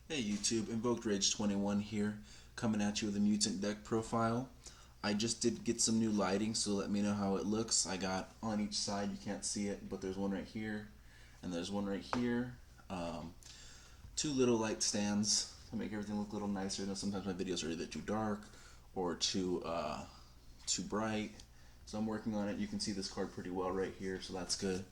Hey YouTube, Invoked Rage 21 here, coming at you with a Mutant deck profile. I just did get some new lighting, so let me know how it looks. I got on each side, you can't see it, but there's one right here, and there's one right here. Two little light stands to make everything look a little nicer. You know, sometimes my videos are either too dark or too bright, so I'm working on it. You can see this card pretty well right here, so that's good.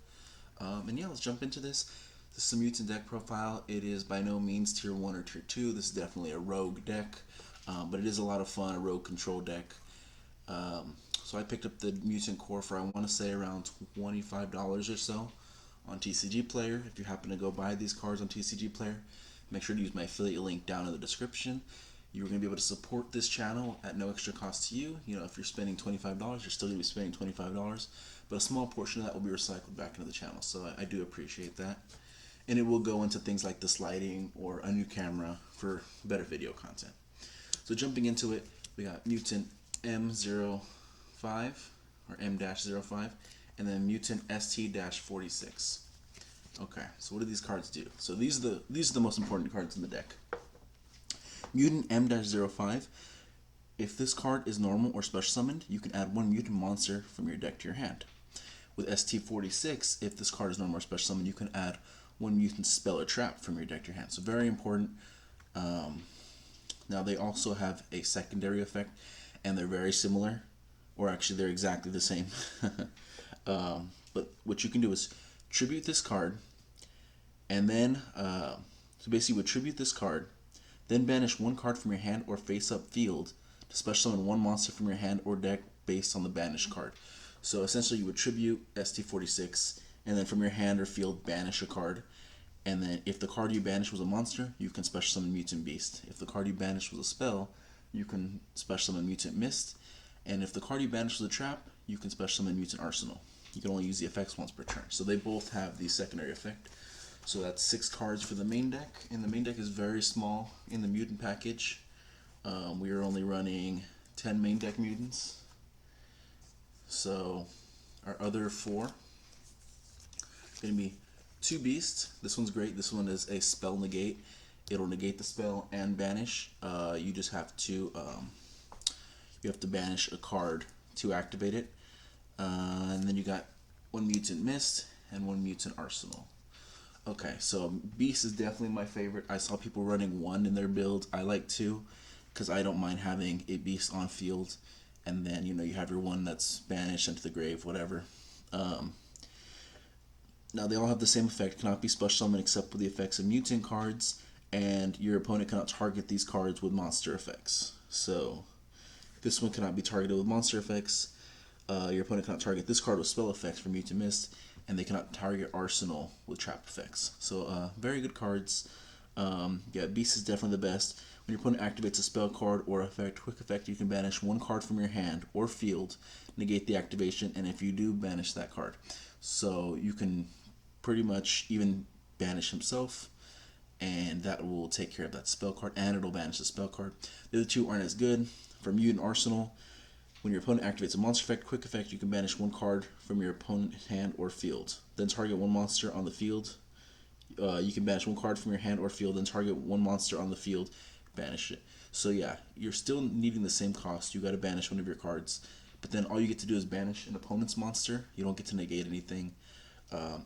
And yeah, let's jump into this. This is a Mutant deck profile. It is by no means tier 1 or tier 2. This is definitely a rogue deck, but it is a lot of fun, a rogue control deck. So I picked up the Mutant core for I want to say around $25 or so on TCGPlayer. If you happen to go buy these cards on TCGPlayer, make sure to use my affiliate link down in the description. You're going to be able to support this channel at no extra cost to you. You know, if you're spending $25, you're still going to be spending $25, but a small portion of that will be recycled back into the channel. So I do appreciate that. And it will go into things like this lighting or a new camera for better video content. So jumping into it, we got Mutant M05 or M-05 and then Mutant ST-46. Okay, so what do these cards do? So these are the most important cards in the deck. Mutant M-05. If this card is normal or special summoned, you can add one mutant monster from your deck to your hand. With ST-46, if this card is normal or special summoned, you can add one mutant spell or trap from your deck to your hand. So very important. Now they also have a secondary effect, and they're very similar, or actually they're exactly the same. But what you can do is tribute this card, and then so basically with tribute this card, then banish one card from your hand or face-up field to special summon one monster from your hand or deck based on the banished card. So essentially you would tribute ST-46, and then from your hand or field banish a card. And then if the card you banished was a monster, you can special summon Mutant Beast. If the card you banished was a spell, you can special summon Mutant Mist. And if the card you banished was a trap, you can special summon Mutant Arsenal. You can only use the effects once per turn. So they both have the secondary effect. So that's 6 cards for the main deck. And the main deck is very small in the Mutant package. We are only running 10 main deck mutants. So our other 4 are going to be 2 beasts. This one's great. This one is a spell negate. It'll negate the spell and banish. You just have to banish a card to activate it. And then you got 1 mutant mist and 1 mutant arsenal. Okay, so beast is definitely my favorite. I saw people running 1 in their build. I like 2 because I don't mind having a beast on field, and then you have your one that's banished into the grave, whatever. Now they all have the same effect, cannot be special summoned except with the effects of mutant cards, and your opponent cannot target these cards with monster effects. So this one cannot be targeted with monster effects. Your opponent cannot target this card with spell effects for Mutant Mist, and they cannot target Arsenal with trap effects. So very good cards. Yeah, Beast is definitely the best. When your opponent activates a spell card or effect, quick effect, you can banish one card from your hand or field, negate the activation, and if you do, banish that card. So you can pretty much even banish himself, and that will take care of that spell card, and it'll banish the spell card. The other 2 aren't as good. For Mutant Arsenal, when your opponent activates a monster effect, quick effect, you can banish one card from your opponent's hand or field. Then target one monster on the field. You can banish one card from your hand or field, then target one monster on the field, banish it. So yeah, you're still needing the same cost. You got to banish one of your cards, but then all you get to do is banish an opponent's monster. You don't get to negate anything.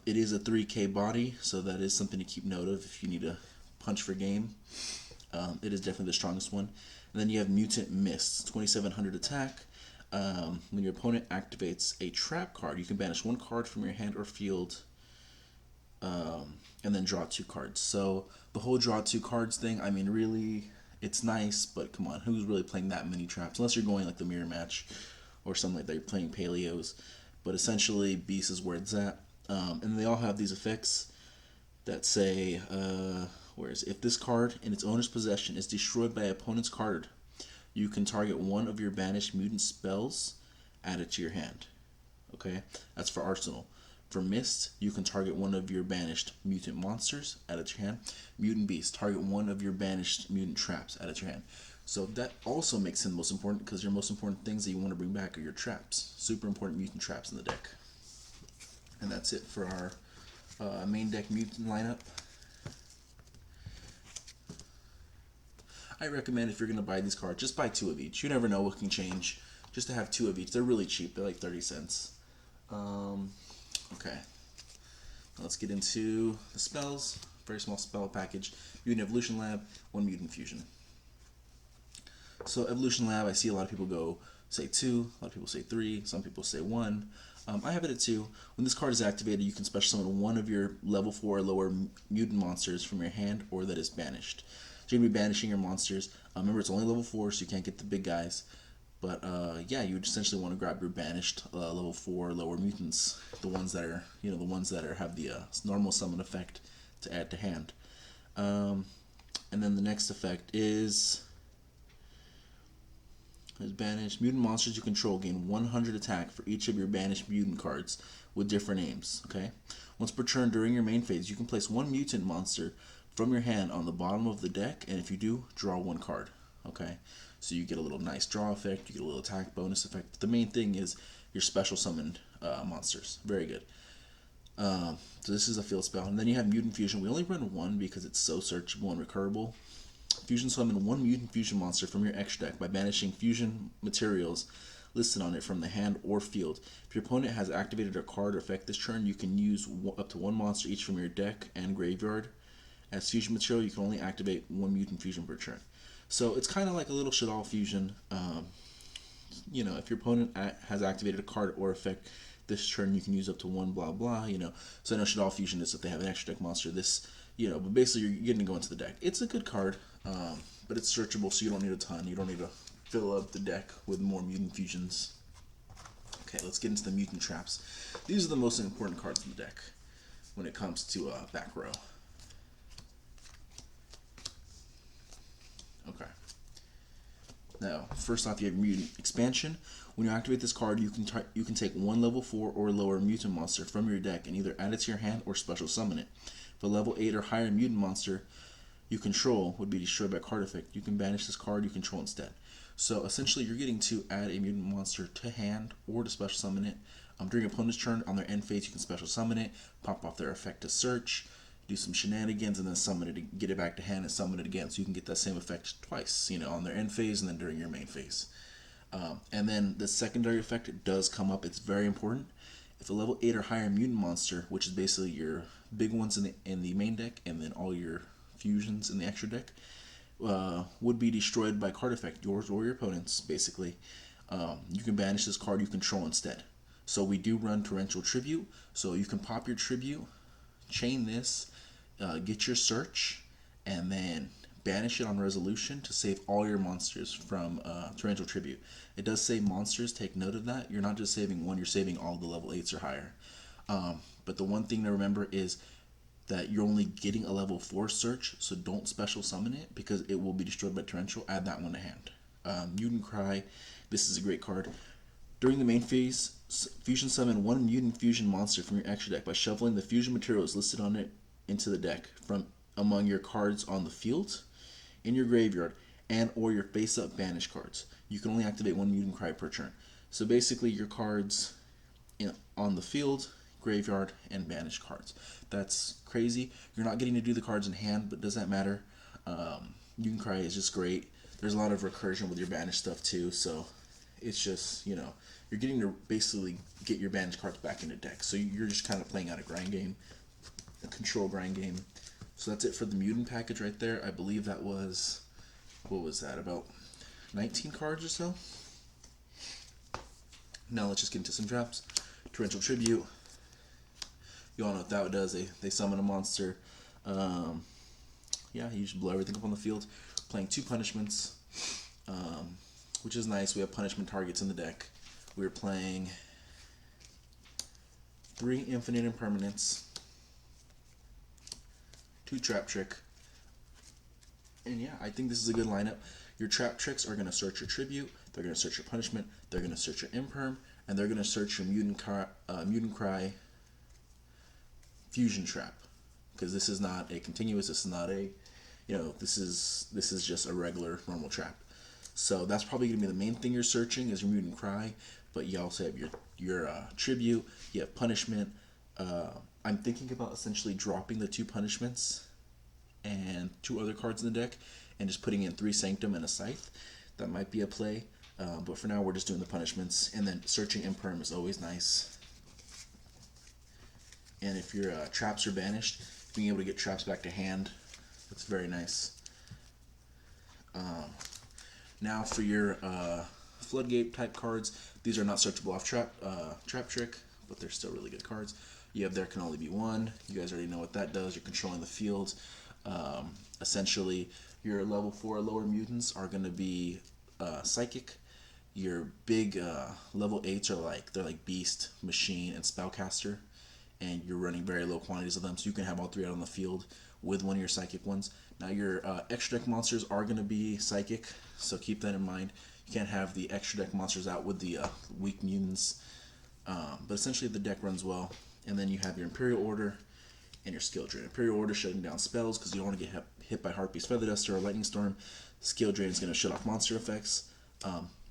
It is a 3K body, so that is something to keep note of if you need a punch for game. It is definitely the strongest one. And then you have Mutant Mist, 2700 attack. When your opponent activates a trap card, you can banish one card from your hand or field, and then draw 2 cards. So the whole draw 2 cards thing, I mean, really, it's nice, but come on, who's really playing that many traps? Unless you're going like the mirror match or something like that, you're playing Paleos. But essentially, Beast is where it's at. And they all have these effects that say, whereas if this card in its owner's possession is destroyed by an opponent's card, you can target one of your banished mutant spells, add it to your hand. Okay, that's for Arsenal. For Mist, you can target one of your banished mutant monsters, add it to your hand. Mutant Beast, target one of your banished mutant traps, add it to your hand. So that also makes him most important because your most important things that you want to bring back are your traps. Super important mutant traps in the deck. And that's it for our main deck mutant lineup. I recommend if you're going to buy these cards, just buy 2 of each. You never know what can change. Just to have 2 of each. They're really cheap. They're like 30 cents. Okay. Let's get into the spells. Very small spell package. Mutant Evolution Lab, 1 Mutant Fusion. So Evolution Lab, I see a lot of people go say 2, a lot of people say 3, some people say 1. I have it at 2. When this card is activated, you can special summon one of your level 4 or lower mutant monsters from your hand or that is banished. So you're going to be banishing your monsters. Remember, it's only level 4, so you can't get the big guys. But yeah, you would essentially want to grab your banished level 4 lower mutants, the ones that are, the ones that have the normal summon effect to add to hand. And then the next effect is banished. Mutant monsters you control gain 100 attack for each of your banished mutant cards with different aims. Okay. Once per turn during your main phase, you can place 1 mutant monster from your hand on the bottom of the deck, and if you do, draw 1 card. Okay. So you get a little nice draw effect, you get a little attack bonus effect. But the main thing is your special summoned monsters. Very good. So this is a field spell. And then you have Mutant Fusion. We only run 1 because it's so searchable and recurable. Fusion summon 1 Mutant Fusion monster from your extra deck by banishing fusion materials listed on it from the hand or field. If your opponent has activated a card or effect this turn, you can use up to 1 monster each from your deck and graveyard. As fusion material, you can only activate 1 Mutant Fusion per turn. So it's kind of like a little shit-all fusion. If your opponent has activated a card or effect this turn, you can use up to 1 blah blah. So I know shit-all fusion is if they have an extra deck monster. This, but basically you're getting to go into the deck. It's a good card, but it's searchable, so you don't need a ton. You don't need to fill up the deck with more mutant fusions. Okay, let's get into the mutant traps. These are the most important cards in the deck when it comes to back row. Okay. Now, first off, you have Mutant Expansion. When you activate this card, you can take 1 level 4 or lower mutant monster from your deck and either add it to your hand or special summon it. If a level 8 or higher mutant monster you control would be destroyed by card effect, you can banish this card you control instead. So essentially, you're getting to add a mutant monster to hand or to special summon it. During your opponent's turn, on their end phase, you can special summon it, pop off their effect to search, do some shenanigans, and then summon it, get it back to hand, and summon it again. So you can get that same effect twice, on their end phase and then during your main phase. And then the secondary effect does come up. It's very important. If a level 8 or higher mutant monster, which is basically your big ones in the main deck, and then all your fusions in the extra deck, would be destroyed by card effect, yours or your opponent's, basically, you can banish this card you control instead. So we do run Torrential Tribute, so you can pop your Tribute, chain this, get your search, and then banish it on resolution to save all your monsters from Torrential Tribute. It does say monsters, take note of that. You're not just saving one, you're saving all the level 8s or higher. But the one thing to remember is that you're only getting a level 4 search, so don't special summon it because it will be destroyed by Torrential. Add that one to hand. Mutant Cry, this is a great card. During the main phase, fusion summon 1 Mutant Fusion monster from your extra deck by shuffling the fusion materials listed on it into the deck from among your cards on the field, in your graveyard, and or your face-up banished cards. You can only activate 1 Mutant Cry per turn. So basically your cards on the field, graveyard, and banished cards. That's crazy. You're not getting to do the cards in hand, but does that matter? Mutant Cry is just great. There's a lot of recursion with your banished stuff too, so it's just, you're getting to basically get your banished cards back into deck. So you're just kind of playing out a grind game, a control grind game. So that's it for the mutant package right there. I believe that was, what was that, about 19 cards or so? Now let's just get into some traps. Torrential Tribute. You all know what that does. They summon a monster. Yeah, you just blow everything up on the field. Playing 2 punishments, which is nice. We have punishment targets in the deck. We're playing 3 infinite impermanents, 2 trap trick, and yeah, I think this is a good lineup. Your trap tricks are going to search your tribute, they're going to search your punishment, they're going to search your imperm, and they're going to search your mutant cry fusion trap, because this is not a continuous, this is not a, this is just a regular normal trap. So that's probably going to be the main thing you're searching is your mutant cry, but you also have your tribute, you have punishment. I'm thinking about essentially dropping the 2 punishments and 2 other cards in the deck, and just putting in 3 Sanctum and a Scythe. That might be a play, but for now we're just doing the punishments. And then searching Imperm is always nice. And if your traps are banished, being able to get traps back to hand, that's very nice. Now for your Floodgate type cards, these are not searchable off Trap Trick, but they're still really good cards. You have There Can Only Be One. You guys already know what that does. You're controlling the field. Essentially, your level 4 lower mutants are going to be Psychic. Your big level 8s are they're like Beast, Machine, and Spellcaster, and you're running very low quantities of them, so you can have all 3 out on the field with one of your Psychic ones. Now your extra deck monsters are going to be Psychic, so keep that in mind. You can't have the extra deck monsters out with the weak mutants, but essentially the deck runs well. And then you have your Imperial Order and your Skill Drain. Imperial Order shutting down spells because you don't want to get hit by Heartbeast, Feather Duster, or Lightning Storm. Skill Drain is going to shut off monster effects.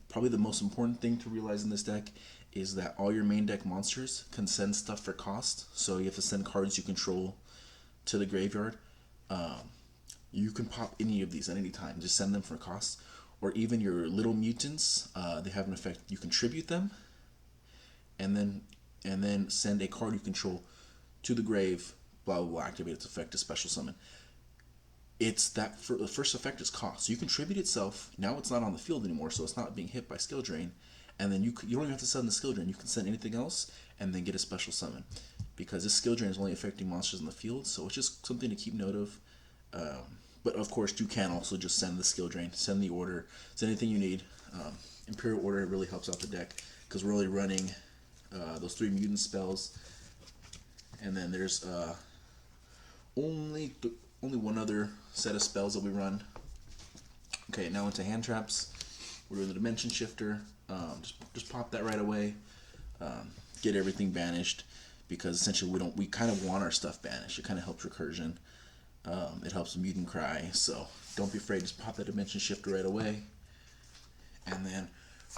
Probably the most important thing to realize in this deck is that all your main deck monsters can send stuff for cost. So you have to send cards you control to the graveyard. You can pop any of these at any time. Just send them for cost. Or even your little mutants, they have an effect. You contribute them, and then send a card you control to the grave. Blah blah blah. Activate its effect to special summon. It's that the first effect is cost. So you contribute itself. Now it's not on the field anymore, so it's not being hit by Skill Drain. And then you don't even have to send the Skill Drain. You can send anything else and then get a special summon, because this Skill Drain is only affecting monsters in the field. So it's just something to keep note of. But of course, you can also just send the Skill Drain, send the order, send anything you need. Imperial Order really helps out the deck because we're only running those 3 mutant spells, and then there's only one other set of spells that we run. Okay, now into hand traps. We're doing the Dimension Shifter. Just pop that right away. Get everything banished, because essentially we kind of want our stuff banished. It kind of helps recursion. It helps the Mutant cry, so don't be afraid. Just pop that Dimension Shifter right away. And then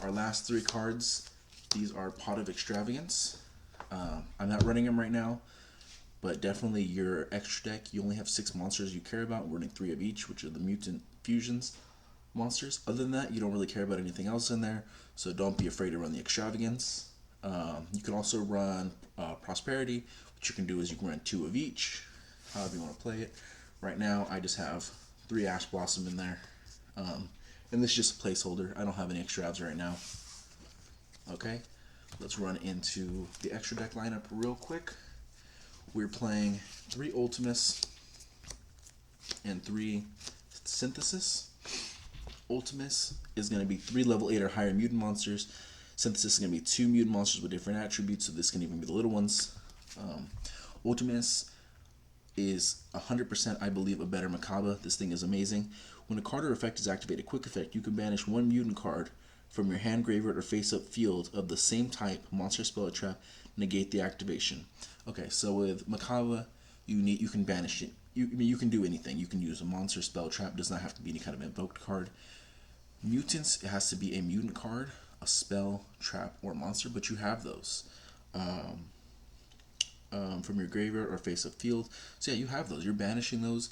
our last 3 cards, these are Pot of Extravagance. I'm not running them right now, but definitely your extra deck, you only have 6 monsters you care about. We're running 3 of each, which are the Mutant Fusions monsters. Other than that, you don't really care about anything else in there, so don't be afraid to run the Extravagance. You can also run Prosperity. What you can do is you can run 2 of each, however you want to play it. Right now, I just have 3 Ash Blossom in there. And this is just a placeholder. I don't have any extra abs right now. Okay, let's run into the extra deck lineup real quick. We're playing 3 Ultimus and 3 Synthesis. Ultimus is going to be 3 level 8 or higher mutant monsters. Synthesis is going to be 2 mutant monsters with different attributes, so this can even be the little ones. Ultimus is 100%, I believe, a better Macabre. This thing is amazing. When a card or effect is activated, quick effect, you can banish 1 mutant card from your hand, graveyard, or face-up field of the same type, monster, spell, or trap, negate the activation. Okay, so with Macabre, you can banish it. You can do anything. You can use a monster, spell, trap. It does not have to be any kind of invoked card. Mutants, it has to be a mutant card, a spell, trap, or monster, but you have those. From your graveyard or face-up field. So yeah, you have those. You're banishing those,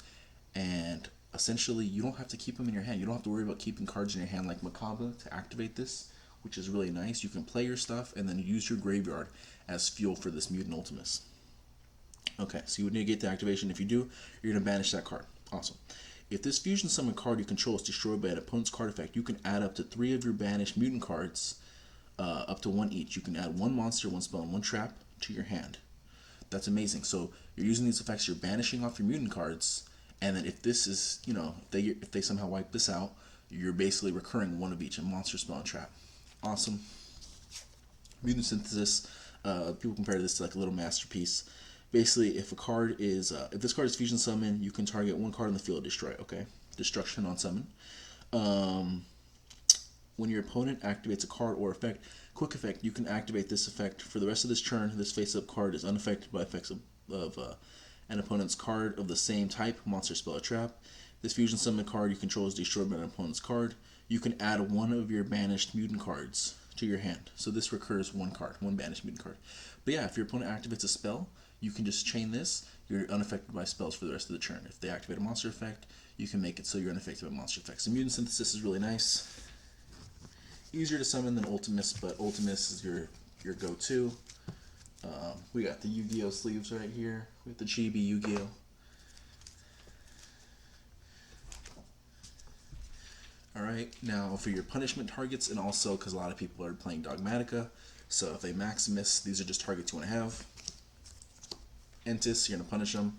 and essentially you don't have to keep them in your hand. You don't have to worry about keeping cards in your hand like Macabre to activate this, which is really nice. You can play your stuff and then use your graveyard as fuel for this Mutant Ultimus. Okay, so you would negate the activation. If you do, you're going to banish that card. Awesome. If this fusion summon card you control is destroyed by an opponent's card effect, you can add up to 3 of your banished mutant cards, up to 1 each. You can add 1 monster, 1 spell, and 1 trap to your hand. That's amazing. So you're using these effects, you're banishing off your mutant cards, and then if this is, if they somehow wipe this out, you're basically recurring 1 of each, a monster, spell, and trap. Awesome. Mutant Synthesis, people compare this to like a little masterpiece. Basically, if a card is, if this card is fusion summon, you can target 1 card in the field, destroy. Okay, destruction on summon. When your opponent activates a card or effect, quick effect, you can activate this effect for the rest of this turn. This face-up card is unaffected by effects of an opponent's card of the same type, monster, spell, or trap. This fusion summon card you control is destroyed by an opponent's card. You can add 1 of your banished mutant cards to your hand. So this recurs 1 card, 1 banished mutant card. But yeah, if your opponent activates a spell, you can just chain this. You're unaffected by spells for the rest of the turn. If they activate a monster effect, you can make it so you're unaffected by monster effects. So Mutant Synthesis is really nice. Easier to summon than Ultimus, but Ultimus is your go-to. We got the Yu-Gi-Oh sleeves right here with the Chibi Yu-Gi-Oh. Alright, now for your punishment targets, and also because a lot of people are playing Dogmatica, so if they Maximus, these are just targets you want to have. Entis, you're going to punish them.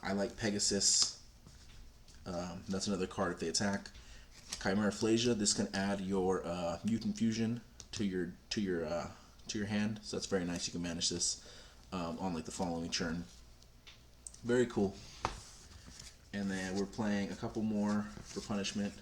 I like Pegasus. That's another card if they attack. Chimera Phlasia, this can add your Mutant Fusion to your hand, so that's very nice. You can manage this on like the following turn. Very cool. And then we're playing a couple more for punishment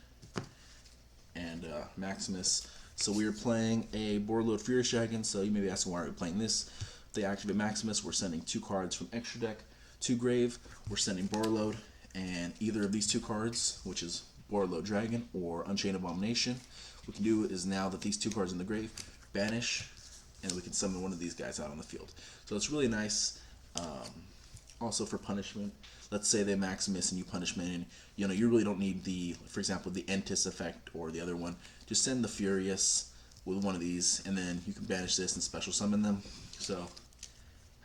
and Maximus. So we are playing a Borreload Furious Dragon. So you may be asking, why are we playing this? If they activate Maximus, we're sending 2 cards from extra deck to grave. We're sending Borreload, and either of these 2 cards, which is Borreload Dragon or Unchained Abomination, what we can do is, now that these 2 cards in the grave, banish, and we can summon one of these guys out on the field. So it's really nice. Also for punishment, let's say they Maximus and you punishment, and you really don't need the, for example, the Entis effect or the other one. Just send the Furious with one of these, and then you can banish this and special summon them. So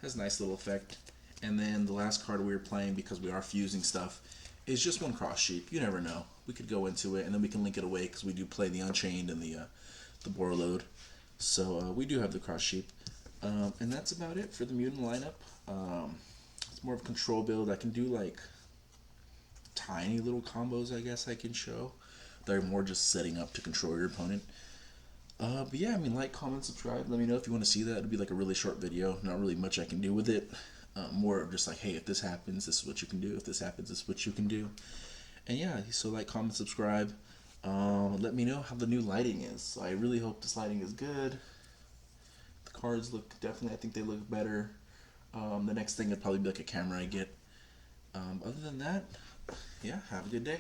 has a nice little effect. And then the last card we were playing, because we are fusing stuff, is just 1 Cross Sheep. You never know. We could go into it, and then we can link it away, because we do play the Unchained and the Borreload. So we do have the Cross Sheep. And that's about it for the Mutant lineup. It's more of a control build. I can do like tiny little combos, I guess I can show. They're more just setting up to control your opponent. But yeah, I mean, like, comment, subscribe. Let me know if you want to see that. It'll be like a really short video. Not really much I can do with it. More of just like, hey, if this happens, this is what you can do. If this happens, this is what you can do. And yeah, so like, comment, subscribe. Let me know how the new lighting is. So I really hope this lighting is good. The cards look, definitely, I think they look better. The next thing would probably be like a camera I get. Other than that, yeah, have a good day.